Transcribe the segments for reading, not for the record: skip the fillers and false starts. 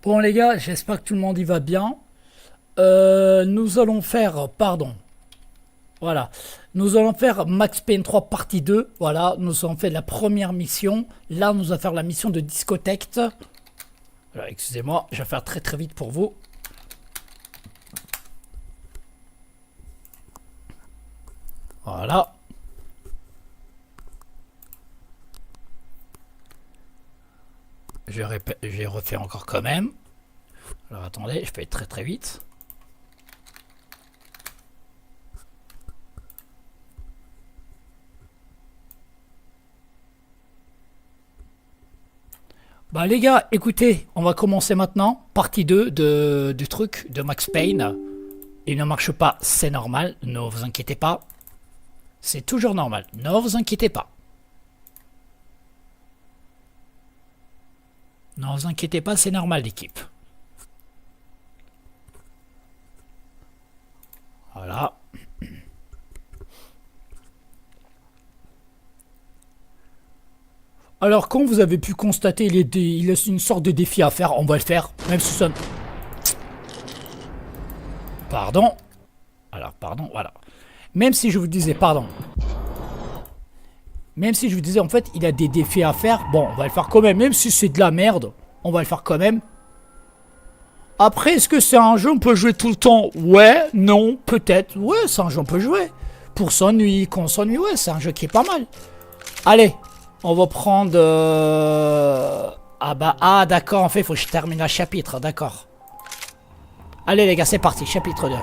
Bon les gars, j'espère que tout le monde y va bien. Nous allons faire, pardon, voilà. Nous allons faire Max Payne 3 partie 2. Voilà, nous avons fait la première mission. Là, nous allons faire la mission de discothèque. Voilà, excusez-moi, je vais faire très très vite pour vous. Voilà. Je refais encore quand même. Alors attendez, je peux être très très vite. Bah les gars, écoutez, on va commencer maintenant. Partie 2 du truc de Max Payne. Il ne marche pas, c'est normal, ne vous inquiétez pas. C'est toujours normal, ne vous inquiétez pas. Ne vous inquiétez pas, c'est normal l'équipe. Voilà. Alors, comme vous avez pu constater, il est une sorte de défi à faire. On va le faire, même si ça... Pardon. Alors, pardon, voilà. Même si je vous disais, pardon. Même si je vous disais, en fait, il a des défis à faire. Bon, on va le faire quand même. Même si c'est de la merde, on va le faire quand même. Après, est-ce que c'est un jeu on peut jouer tout le temps? Ouais, non, peut-être. Ouais, c'est un jeu on peut jouer. Pour s'ennuyer, qu'on s'ennuie, ouais, c'est un jeu qui est pas mal. Allez, on va prendre... Ah d'accord, en fait, il faut que je termine un chapitre, d'accord. Allez les gars, c'est parti, chapitre 2.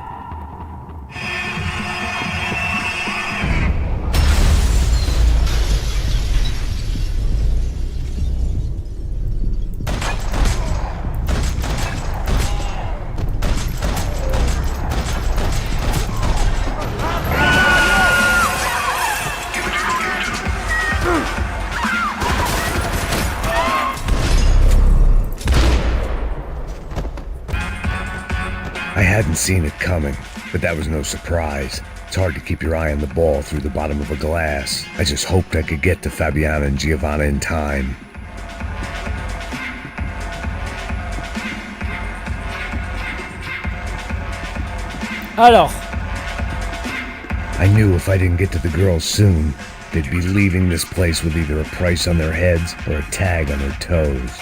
I hadn't seen it coming, but that was no surprise. It's hard to keep your eye on the ball through the bottom of a glass. I just hoped I could get to Fabiana and Giovanna in time. Alors, I knew if I didn't get to the girls soon, they'd be leaving this place with either a price on their heads or a tag on their toes.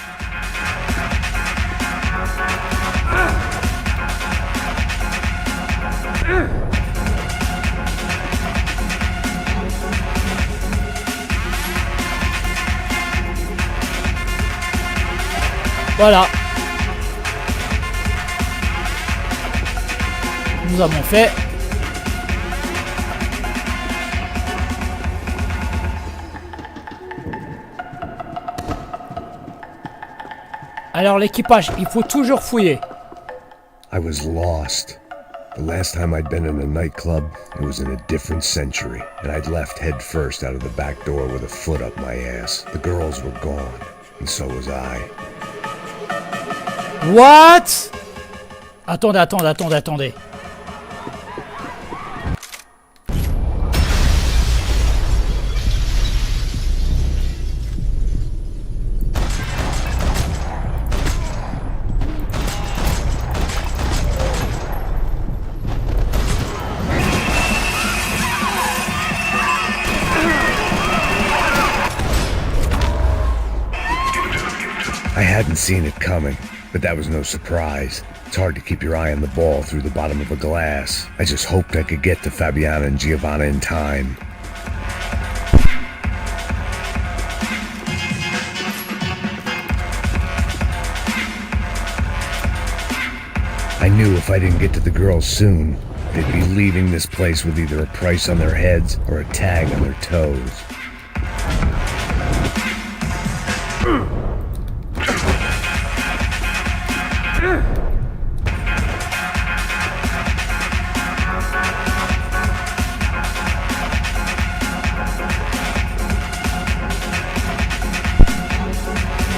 voilà. Nous avons fait. Alors l'équipage, il faut toujours fouiller. I was lost. The last time I'd been in a nightclub, it was in a different century, and I'd left head first out of the back door with a foot up my ass. The girls were gone, and so was I. What? Attendez. I hadn't seen it coming, but that was no surprise. It's hard to keep your eye on the ball through the bottom of a glass. I just hoped I could get to Fabiana and Giovanna in time. I knew if I didn't get to the girls soon, they'd be leaving this place with either a price on their heads or a tag on their toes.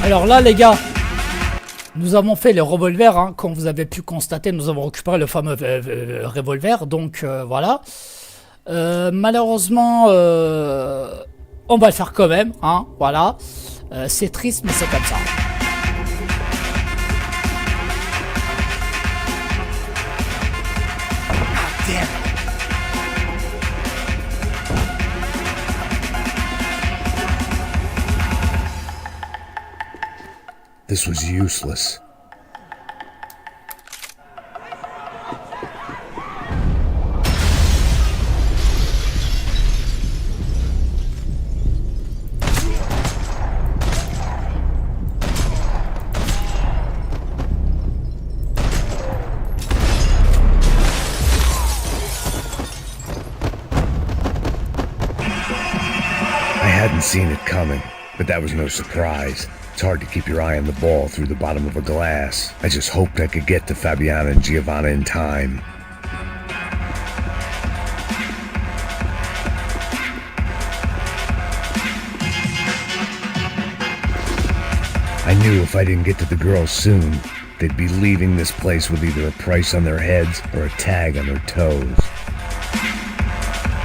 Alors là les gars, nous avons fait le revolver, hein, comme vous avez pu constater, nous avons récupéré le fameux revolver, donc voilà. Malheureusement, on va le faire quand même, hein, voilà. C'est triste, mais c'est comme ça. This was useless. I hadn't seen it coming, but that was no surprise. It's hard to keep your eye on the ball through the bottom of a glass. I just hoped I could get to Fabiana and Giovanna in time. I knew if I didn't get to the girls soon, they'd be leaving this place with either a price on their heads or a tag on their toes.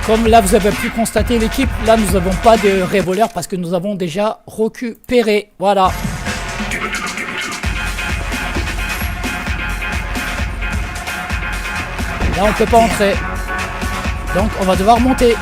Comme là vous avez pu constater l'équipe, là nous n'avons pas de revolver parce que nous avons déjà récupéré. Voilà. Là on peut pas entrer. Donc on va devoir monter.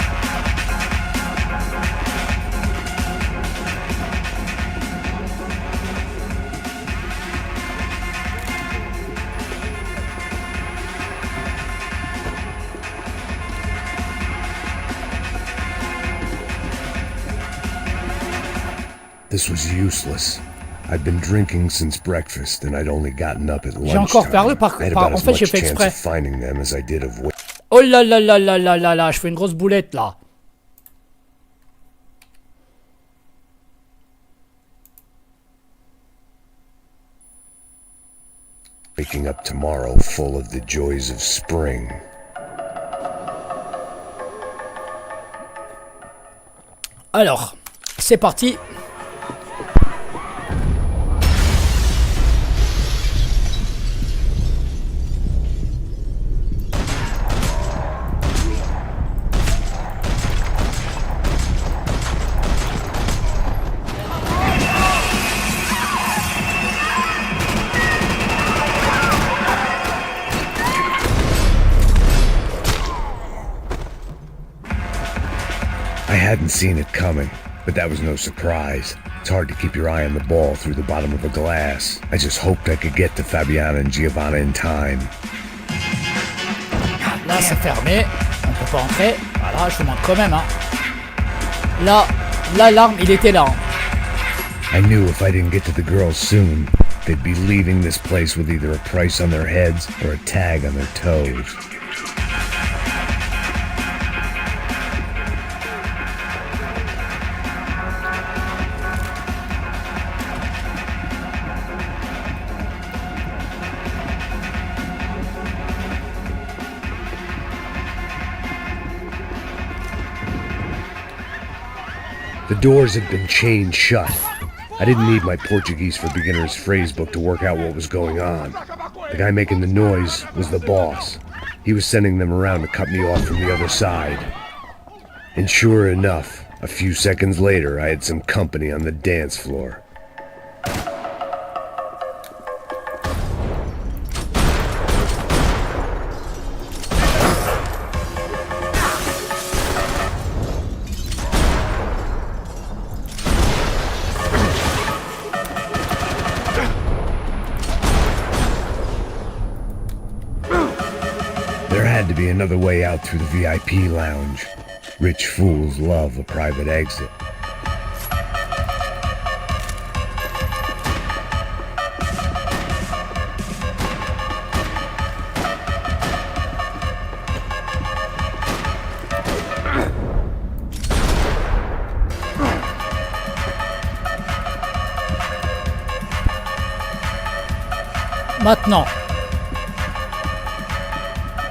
This was useless. I'd been drinking since breakfast and I'd only gotten up at lunchtime. J'ai encore parlé I had about en as fait much j'ai fait chance exprès. of finding them as I did of Oh là là là là là là là, je fais une grosse boulette là. waking up tomorrow full of the joys of spring. Alors, c'est parti. I hadn't seen it coming, but that was no surprise. It's hard to keep your eye on the ball through the bottom of a glass. I just hoped I could get to Fabiana and Giovanna in time. Là, c'est fermé. On peut pas entrer. Voilà, je vous montre quand même. Hein. Là, l'alarme, il était là. Hein. I knew if I didn't get to the girls soon, they'd be leaving this place with either a price on their heads or a tag on their toes. The doors had been chained shut. I didn't need my Portuguese for Beginners phrase book to work out what was going on. The guy making the noise was the boss. He was sending them around to cut me off from the other side. And sure enough, a few seconds later, I had some company on the dance floor. There had to be another way out through the VIP lounge. Rich fools love a private exit. Maintenant.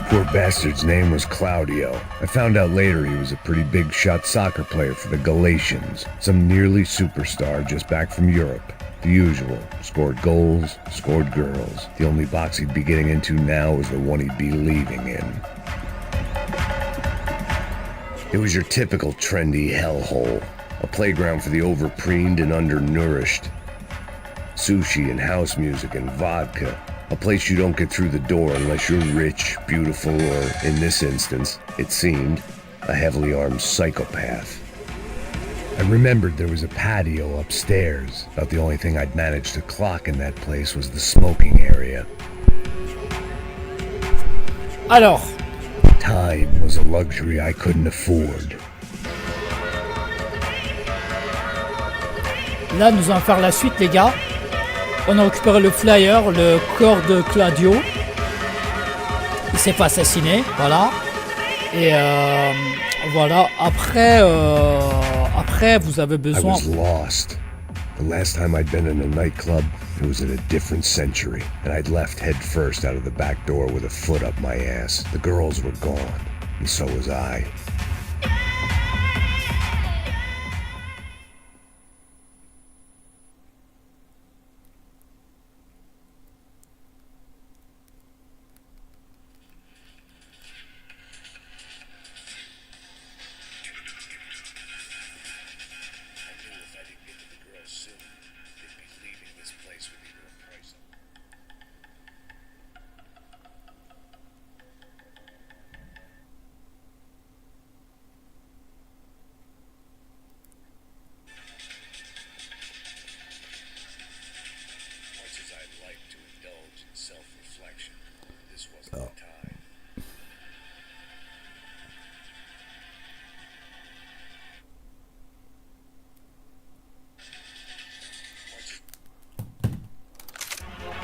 Poor bastard's name was Claudio. I found out later he was a pretty big shot soccer player for the Galatians, some nearly superstar just back from Europe. The usual. Scored goals, scored girls. The only box he'd be getting into now was the one he'd be leaving in. It was your typical trendy hellhole, a playground for the overpreened and undernourished. Sushi and house music and vodka. A place you don't get through the door unless you're rich, beautiful, or, in this instance, it seemed, a heavily armed psychopath. I remembered there was a patio upstairs. About the only thing I'd managed to clock in that place was the smoking area. Alors, Time was a luxury I couldn't afford. là, nous allons faire la suite, les gars. On a récupéré le flyer, le corps de Claudio. Il s'est fait assassiner, voilà. Et voilà, après, vous avez I besoin... was lost. The last time I'd been in a nightclub, it was in a different century, and I'd left head first out of the back door with a foot up my ass. The girls were gone, and so was I.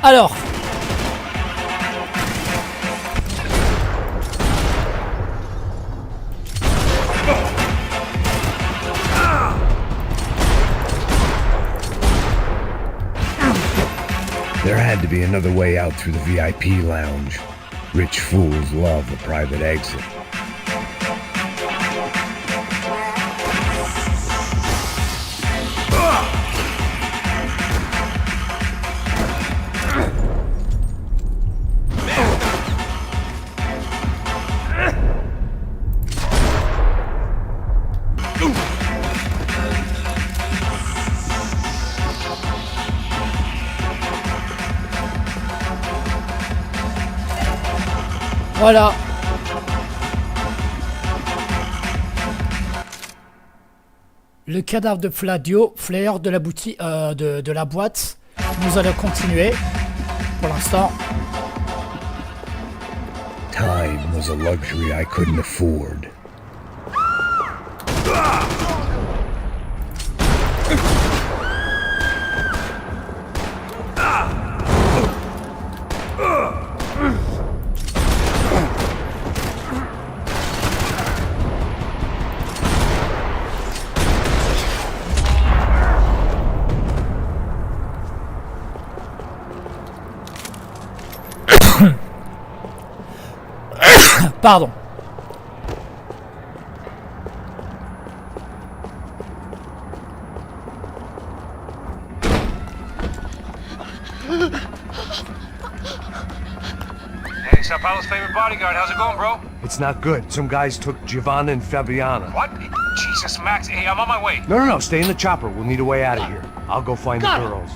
Alors, There had to be another way out through the VIP lounge. Rich fools love a private exit. voilà. Le cadavre de Fladio, flyer de la boutique, de la boîte. Nous allons continuer. Pour l'instant. Time was a luxury I couldn't afford. Pardon. Hey, Sao Paulo's favorite bodyguard. How's it going, bro? It's not good. Some guys took Giovanna and Fabiana. What? Jesus, Max. Hey, I'm on my way. No. Stay in the chopper. We'll need a way out of here. I'll go find the girls.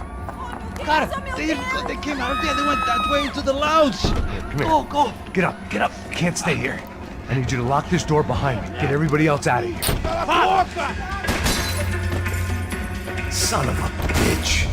God, they came out of there. They went that way into the lounge. Come here. Go. Get up. You can't stay here. I need you to lock this door behind me. Get everybody else out of here. Son of a bitch.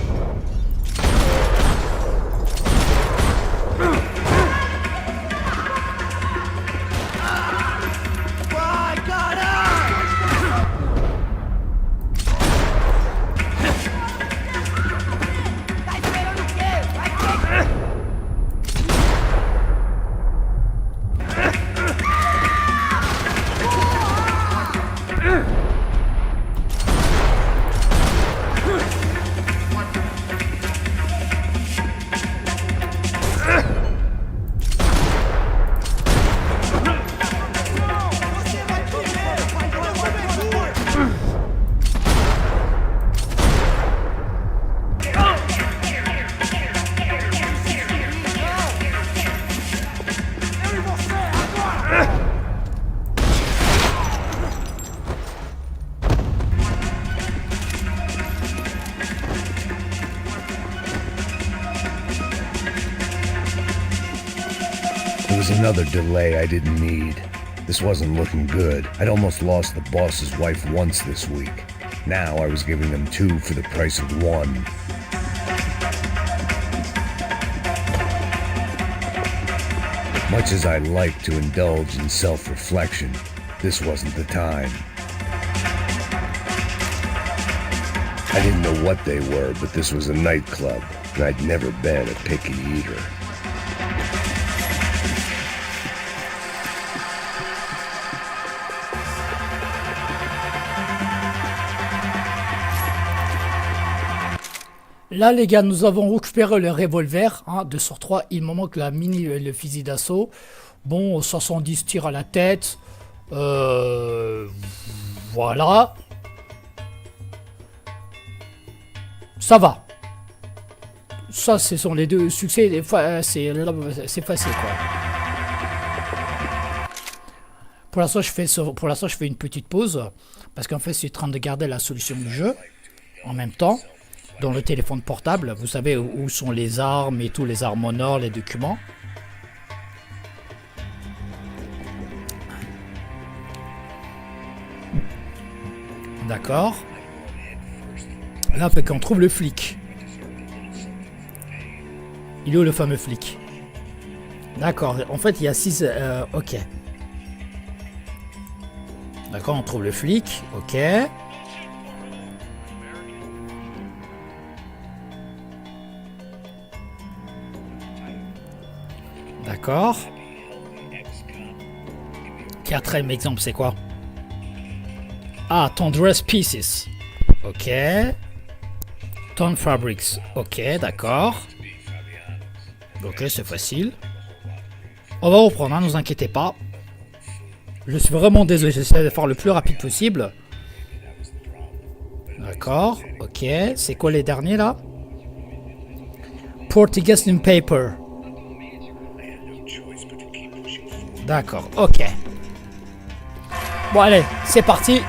There was another delay I didn't need. This wasn't looking good. I'd almost lost the boss's wife once this week. Now I was giving them 2 for the price of 1. Much as I'd like to indulge in self-reflection, this wasn't the time. I didn't know what they were, but this was a nightclub, and I'd never been a picky eater. Là, les gars, nous avons récupéré le revolver, hein, 2 sur 3. Il me manque la le fusil d'assaut. Bon, 70 tirs à la tête. Voilà. Ça va. Ça, ce sont les 2 succès. C'est facile, quoi. Pour l'instant, je fais une petite pause. Parce qu'en fait, je suis en train de garder la solution du jeu. En même temps. Dans le téléphone portable, vous savez où sont les armes et tous les armes en or, les documents. D'accord. Là, fait qu'on trouve le flic. Il est où le fameux flic? D'accord, en fait, il y a 6... ok. D'accord, on trouve le flic, ok. D'accord. 4ème exemple, c'est quoi? Ah, ton dress pieces. Ok. Ton fabrics. Ok, d'accord. Ok, c'est facile. On va reprendre, hein, ne vous inquiétez pas. Je suis vraiment désolé, j'essaie de faire le plus rapide possible. D'accord, ok. C'est quoi les derniers là? Portuguese in paper. D'accord, ok. Bon allez, c'est parti.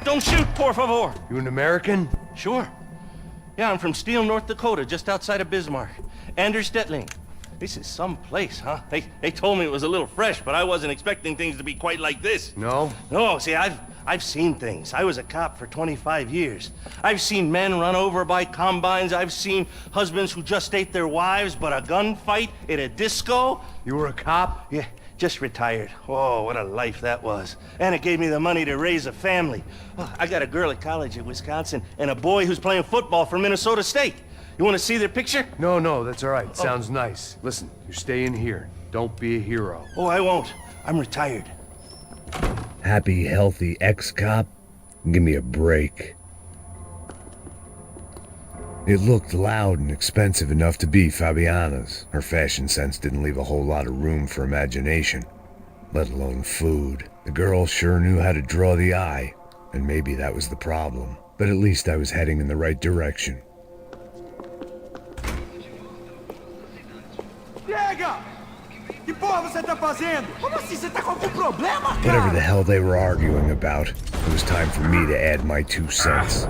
Don't shoot, por favor. You an American? Sure. Yeah, I'm from Steele, North Dakota, just outside of Bismarck. Anders Stetling. This is some place, huh? They told me it was a little fresh, but I wasn't expecting things to be quite like this. No? No, see, I've seen things. I was a cop for 25 years. I've seen men run over by combines. I've seen husbands who just ate their wives, but a gunfight at a disco. You were a cop? Yeah, just retired. Oh, what a life that was. And it gave me the money to raise a family. Oh, I got a girl at college at Wisconsin and a boy who's playing football for Minnesota State. You want to see their picture? No, that's all right. Sounds nice. Listen, you're staying here. Don't be a hero. Oh, I won't. I'm retired. Happy, healthy ex-cop? Give me a break. It looked loud and expensive enough to be Fabiana's. Her fashion sense didn't leave a whole lot of room for imagination, let alone food. The girl sure knew how to draw the eye, and maybe that was the problem. But at least I was heading in the right direction. Pega! Que porra você tá fazendo? Como assim? Você tá com algum problema, cara? Whatever the hell they were arguing about, it was time for me to add my 2 cents.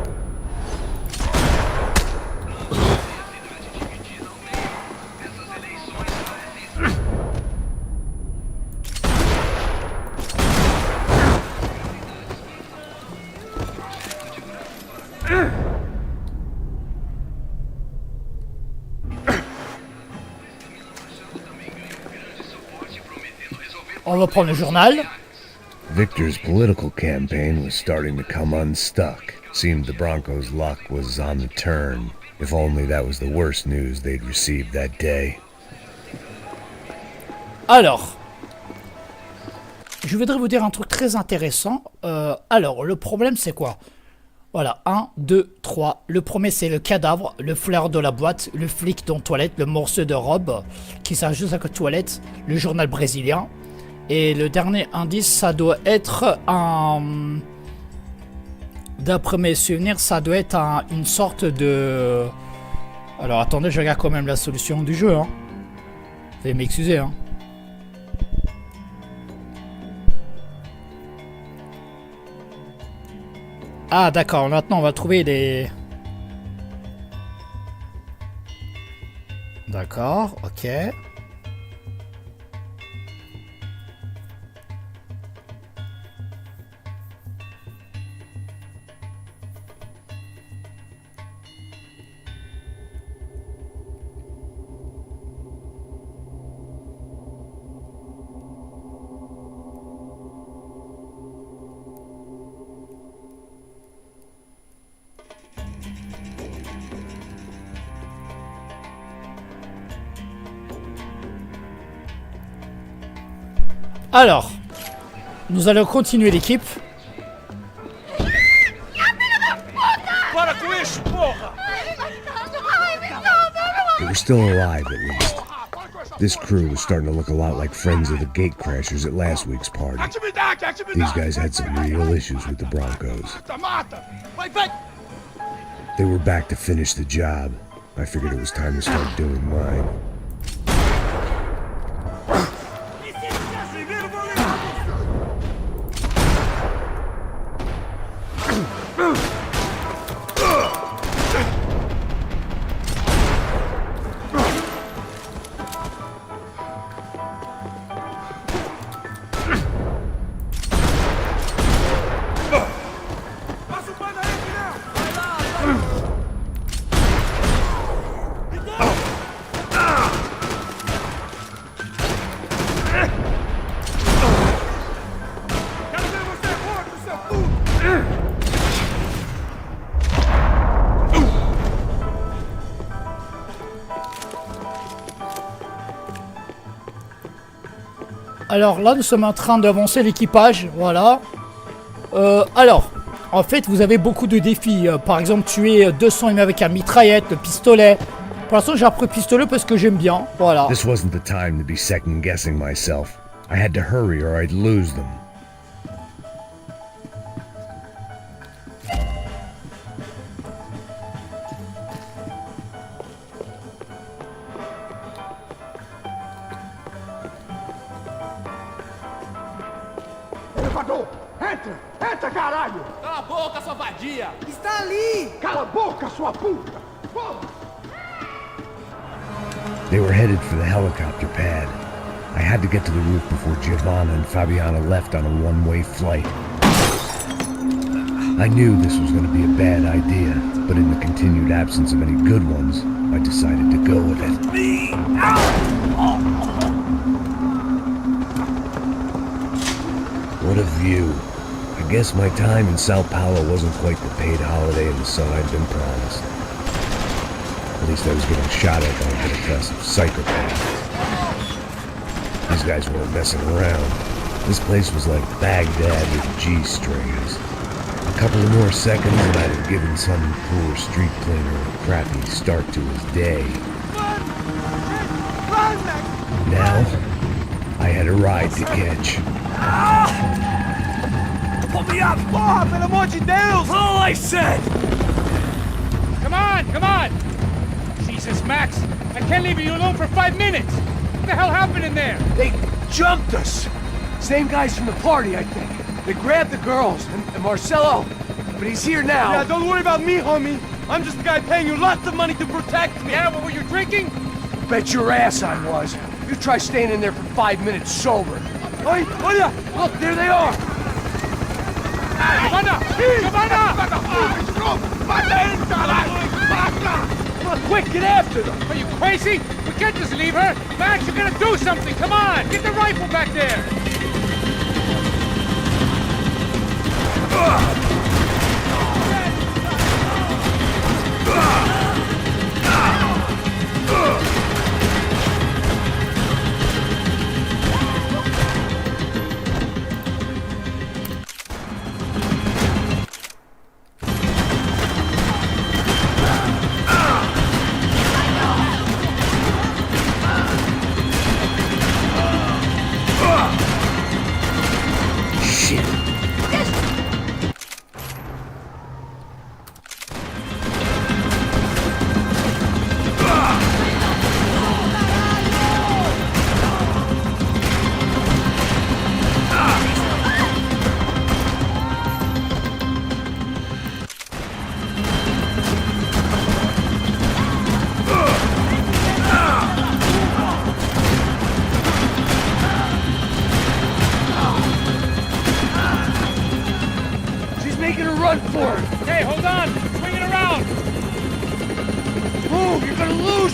On va prendre le journal. Victor's political campaign was starting to come unstuck. Seemed the Broncos' luck was on the turn. If only that was the worst news they'd received that day. Alors, je voudrais vous dire un truc très intéressant. Alors, le problème c'est quoi? Voilà, 1, 2, 3. Le premier c'est le cadavre, le flair de la boîte, le flic dans la toilette, le morceau de robe qui sert juste à la toilette, le journal brésilien. Et le dernier indice, ça doit être un... D'après mes souvenirs, ça doit être une sorte de... Alors attendez, je regarde quand même la solution du jeu. Hein. Veuillez m'excuser. Hein. Ah d'accord, maintenant on va trouver les... D'accord, ok. Alors, nous allons continuer l'équipe. Para com isso, porra! They were still alive, at least. This crew was starting to look a lot like friends of the gate crashers at last week's party. These guys had some real issues with the Broncos. They were back to finish the job. I figured it was time to start doing mine. Alors là, nous sommes en train d'avancer l'équipage, voilà. Alors, en fait, vous avez beaucoup de défis. Par exemple, tuer 200 ennemis avec un mitraillette, le pistolet. Pour l'instant, j'ai appris le pistolet parce que j'aime bien, voilà. This wasn't the time to be second-guessing myself. I had to hurry or I'd lose them. Elevador! Entra! Entra, caralho! Cala a boca, sua vadia! Está ali! Cala a boca, sua puta! They were headed for the helicopter pad. I had to get to the roof before Giovanna and Fabiana left on a one-way flight. I knew this was going to be a bad idea, but in the continued absence of any good ones, I decided to go with it. What a view. I guess my time in Sao Paulo wasn't quite the paid holiday in the sun I'd been promised. At least I was getting shot at by a depressive psychopath. These guys weren't messing around. This place was like Baghdad with G-strings. A couple of more seconds and I'd have given some poor street cleaner a crappy start to his day. Now, I had a ride to catch. Pull me up! Porra, pelo amor de Deus! All I said! Come on, come on! Jesus, Max, I can't leave you alone for 5 minutes! What the hell happened in there? They jumped us. Same guys from the party, I think. They grabbed the girls and Marcelo, but he's here now. Yeah, don't worry about me, homie. I'm just the guy paying you lots of money to protect me. Yeah, but were you drinking? Bet your ass I was. You try staying in there for 5 minutes sober. Oi, olha! Look, there they are. Giovanna! Giovanna! Come on, quick, get after them. Are you crazy? We can't just leave her! Max, you gotta do something! Come on! Get the rifle back there!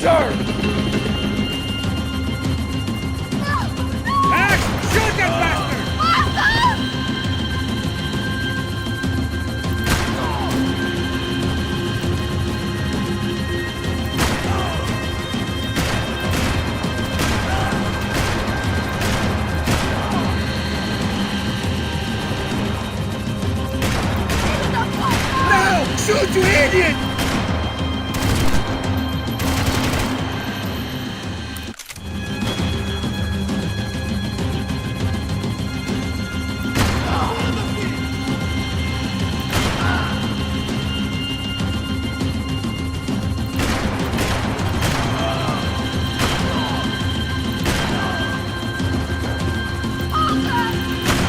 loser! Max, shoot that bastard! No! Shoot, you idiot!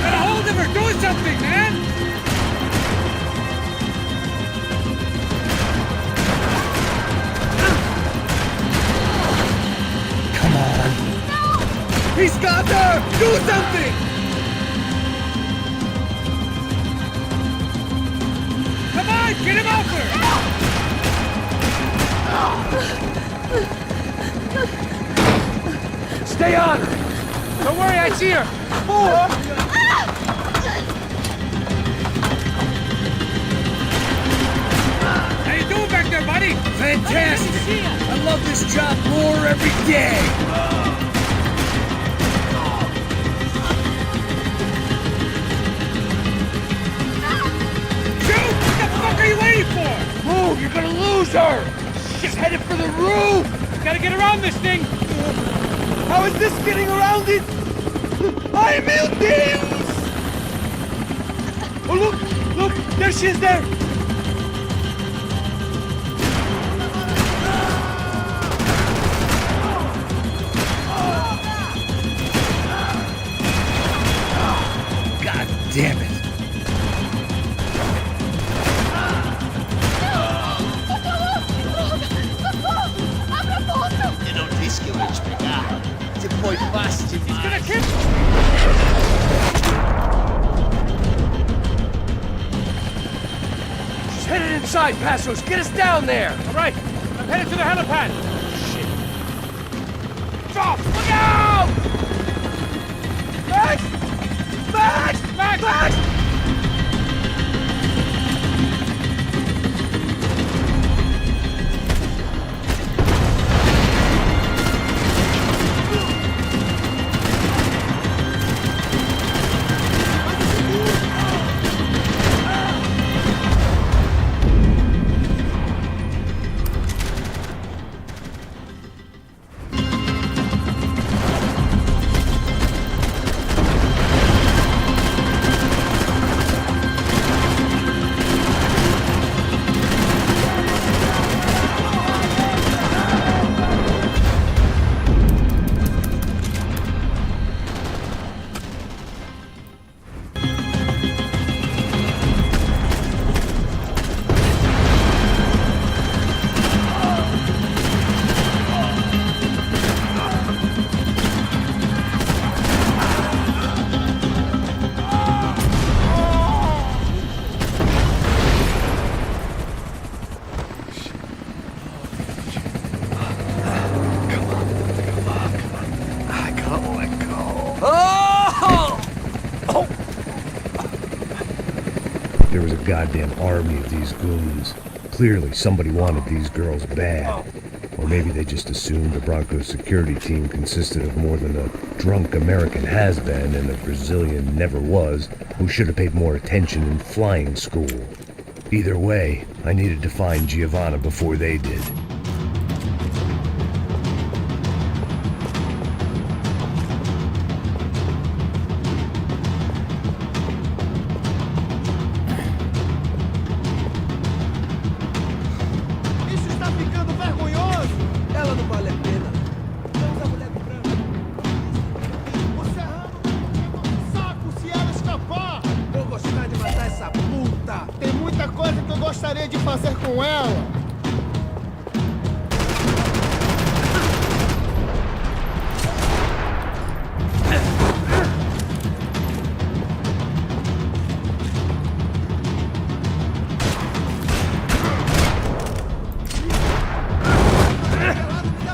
Get a hold of her! Do something, man! Come on. He's got her! Do something! Come on, get him off her! Stay on her! Don't worry, I see her! How you doing back there, buddy? Fantastic! I love this job more every day! Shoot! What the fuck are you waiting for? Move! You're gonna lose her! She's headed for the roof! Gotta get around this thing! How is this getting around it? Ai, meu Deus! Oh, look! Look! There she is there! God damn it. Eu não disse que eu ia te pegar. Você foi fácil demais. Gonna kill She's headed inside, Passos! Get us down there! All right, I'm headed to the helipad. Shit. Stop! Look out! Max! Max! Max! Max! There was a goddamn army of these goons. Clearly, somebody wanted these girls bad. Or maybe they just assumed the Broncos security team consisted of more than a drunk American has-been and a Brazilian never was, who should have paid more attention in flying school. Either way, I needed to find Giovanna before they did. Isso está ficando vergonhoso! Ela não vale a pena. Vamos a mulher do branco. O Serrano vai um saco se ela escapar! Vou gostar de matar essa puta! Tem muita coisa que eu gostaria de fazer com ela! Me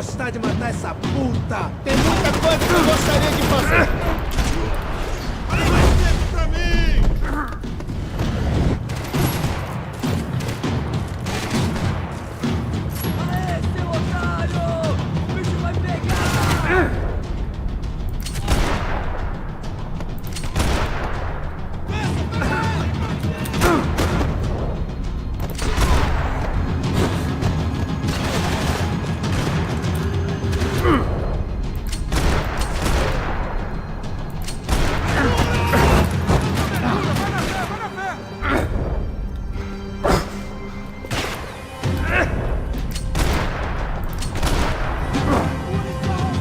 gostar de matar essa puta. Tem muita coisa que eu gostaria de fazer. Olha mais tempo pra mim. Aê, seu otário! O bicho vai pegar!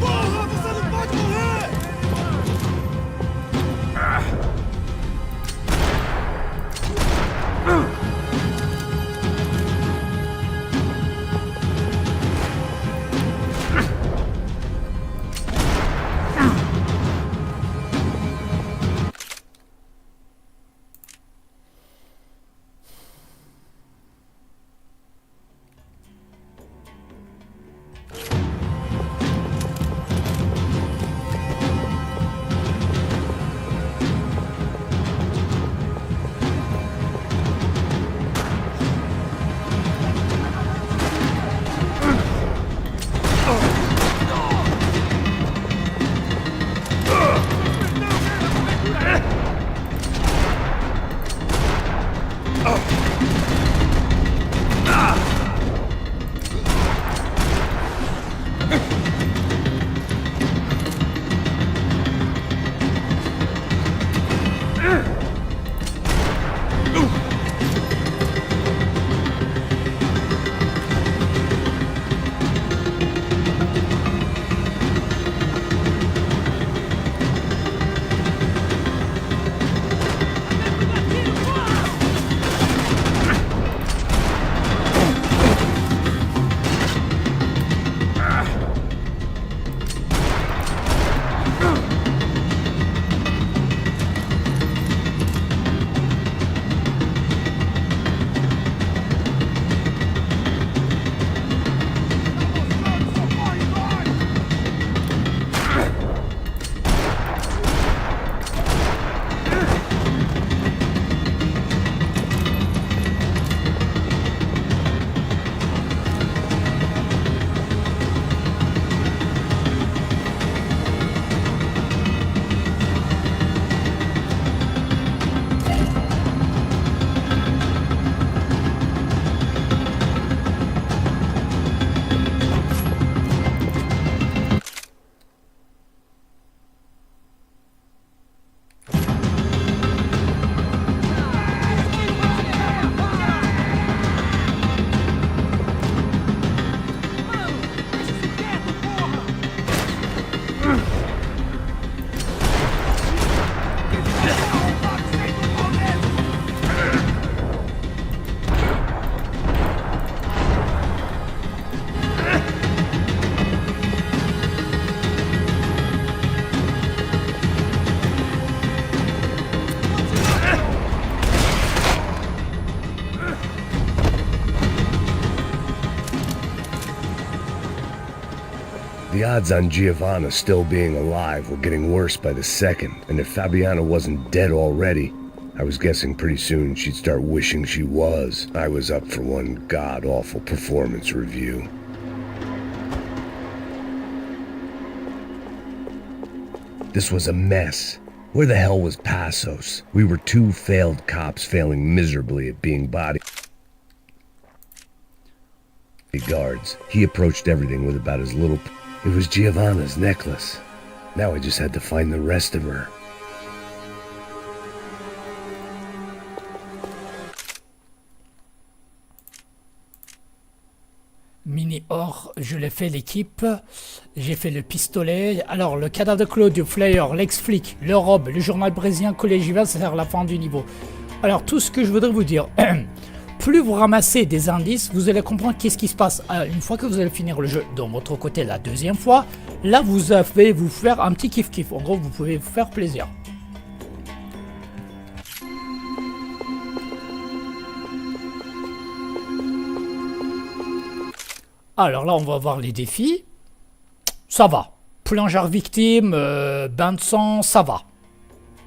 Porra, você não pode morrer! The odds on Giovanna still being alive were getting worse by the second, and if Fabiana wasn't dead already, I was guessing pretty soon she'd start wishing she was. I was up for one god-awful performance review. This was a mess. Where the hell was Passos? We were two failed cops failing miserably at being bodyguards. He approached everything with about as little... It was Giovanna's necklace. Now I just had to find the rest of her. Mini or, je l'ai fait l'équipe. J'ai fait le pistolet. Alors, le cadavre de Claude, le flyer, l'ex-flic, le robe, le journal brésilien, collège Ivan, ça sert la fin du niveau. Alors, tout ce que je voudrais vous dire... Plus vous ramassez des indices, vous allez comprendre qu'est-ce qui se passe. Une fois que vous allez finir le jeu de votre côté la deuxième fois, là vous allez vous faire un petit kiff-kiff. En gros, vous pouvez vous faire plaisir. Alors là, on va voir les défis. Ça va. Plongeur victime, bain de sang, ça va.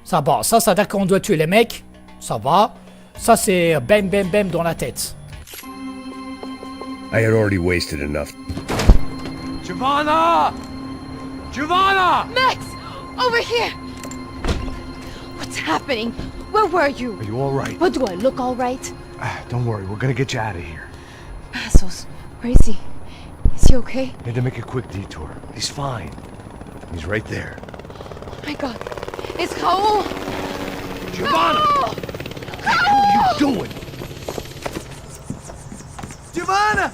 Ça va. Ça, ça veut dire qu'on doit tuer les mecs. Ça va. Ça, c'est bam bam bam dans la tête. I had already wasted enough. Giovanna! Giovanna! Max! Over here! What's happening? Where were you? Are you all right? What do I look all right? Don't worry, we're gonna get you out of here. Passos, where is he? Is he okay? Had to make a quick detour. He's fine. He's right there. Oh my god. It's Raul! Giovanna! Raul! What are you doing? Giovanna!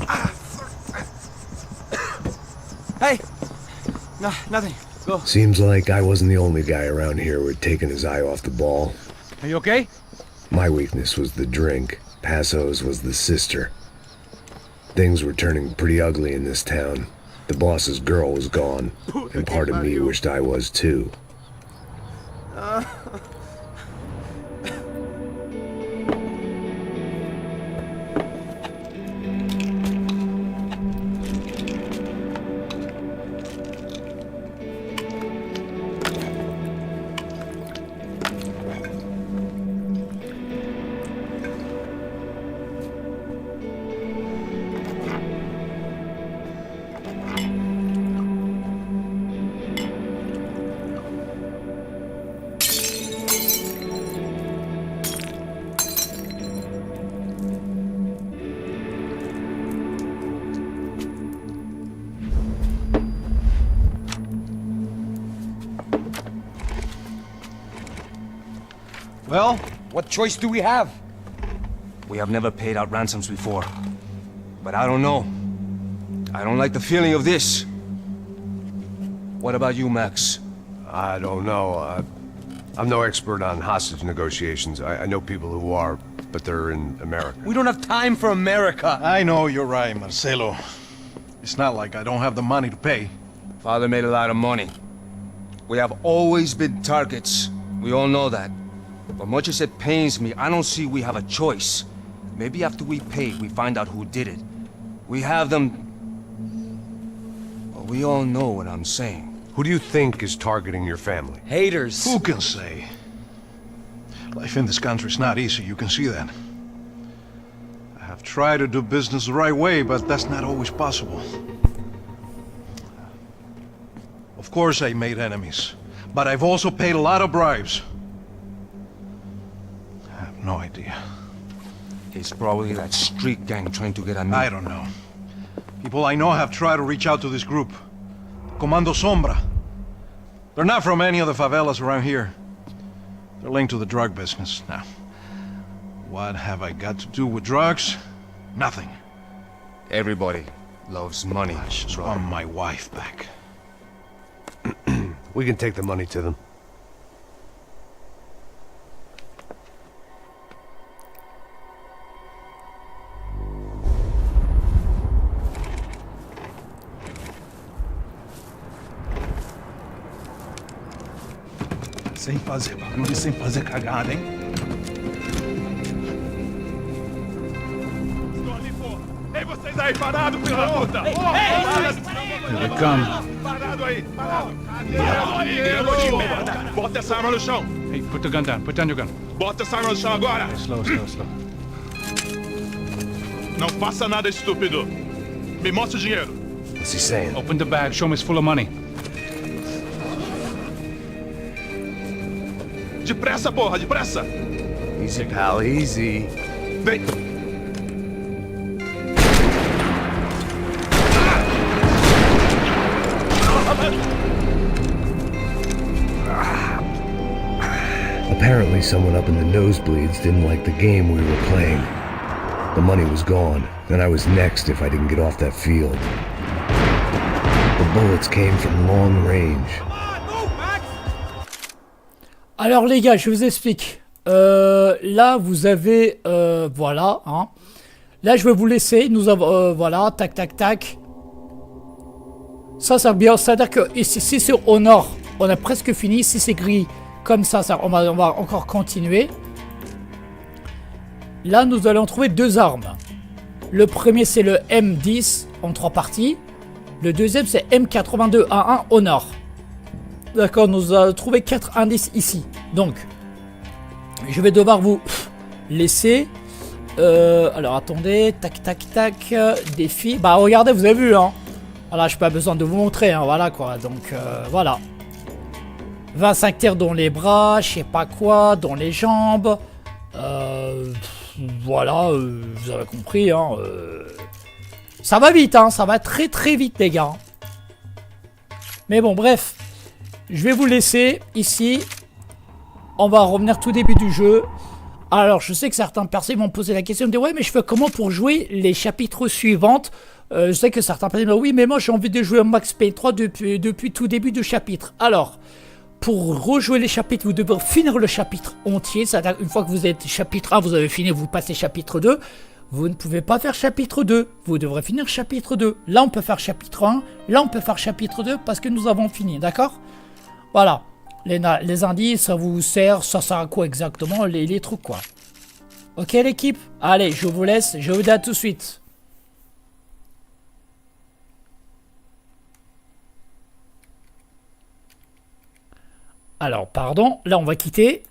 Hey! No, nothing. Go. Seems like I wasn't the only guy around here who had taken his eye off the ball. Are you okay? My weakness was the drink. Passo's was the sister. Things were turning pretty ugly in this town. The boss's girl was gone, and part of me wished I was too. Well, what choice do we have? We have never paid out ransoms before. But I don't know. I don't like the feeling of this. What about you, Max? I don't know. I'm no expert on hostage negotiations. I know people who are, but they're in America. We don't have time for America. I know you're right, Marcelo. It's not like I don't have the money to pay. Father made a lot of money. We have always been targets. We all know that. But much as it pains me, I don't see we have a choice. Maybe after we pay, we find out who did it. We have them... Well, we all know what I'm saying. Who do you think is targeting your family? Haters. Who can say? Life in this country is not easy, you can see that. I have tried to do business the right way, but that's not always possible. Of course I made enemies, but I've also paid a lot of bribes. I have no idea. It's probably that street gang trying to get at me. I don't know. People I know have tried to reach out to this group. Comando Sombra. They're not from any of the favelas around here. They're linked to the drug business. Now, what have I got to do with drugs? Nothing. Everybody loves money. I just want my wife back. We can take the money to them. Sem fazer barulho e sem fazer cagada, hein? Estou ali, porra! Ei, vocês aí, parado, filho da puta! Here they come. Parado aí, parado! Bota essa arma no chão! Hey, put the gun down. Put down your gun. Bota essa arma no chão agora! Slow. Não faça nada, estúpido! Me mostra o dinheiro! What's he saying? Open the bag. Show me it's full of money. Depressa, porra, depressa! Easy, pal, easy. Vem! Apparently someone up in the nosebleeds didn't like the game we were playing. The money was gone, and I was next if I didn't get off that field. The bullets came from long range. Alors les gars, je vous explique. Là, vous avez... voilà. Hein. Là, je vais vous laisser. Nous avons... voilà. Tac, tac, tac. Ça, c'est bien. C'est-à-dire que si c'est au nord, on a presque fini. Si c'est gris comme ça, on va encore continuer. Là, nous allons trouver deux armes. Le premier, c'est le M10 en 3 parties. Le deuxième, c'est M82A1 au nord. D'accord, nous avons trouvé 4 indices ici. Donc, je vais devoir vous laisser. Alors, attendez. Tac, tac, tac. Défi. Bah, regardez, vous avez vu, hein. Voilà, je n'ai pas besoin de vous montrer, hein. Voilà, quoi. Donc, voilà. 25 tirs dans les bras, je sais pas quoi, dans les jambes. Voilà, vous avez compris, hein. Ça va vite, hein. Ça va très, très vite, les gars. Mais bon, bref. Je vais vous laisser ici. On va revenir tout début du jeu. Alors, je sais que certaines personnes vont me poser la question, me dire, ouais, mais je fais comment pour jouer les chapitres suivantes? Je sais que certains personnes me disent, oui, mais moi j'ai envie de jouer Max Payne 3 depuis tout début de chapitre. Alors, pour rejouer les chapitres, vous devez finir le chapitre entier. C'est-à-dire, une fois que vous êtes chapitre 1, vous avez fini, vous passez chapitre 2. Vous ne pouvez pas faire chapitre 2. Vous devrez finir chapitre 2. Là, on peut faire chapitre 1. Là, on peut faire chapitre 2 parce que nous avons fini. D'accord? Voilà. Les indices, ça vous sert. Ça sert à quoi exactement? Les trucs, quoi. Ok, l'équipe? Allez, je vous laisse. Je vous dis à tout de suite. Alors, pardon. Là, on va quitter.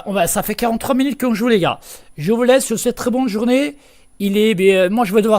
Ouais, ça fait 43 minutes qu'on joue, les gars. Je vous laisse. Je vous souhaite très bonne journée. Moi, je vais devoir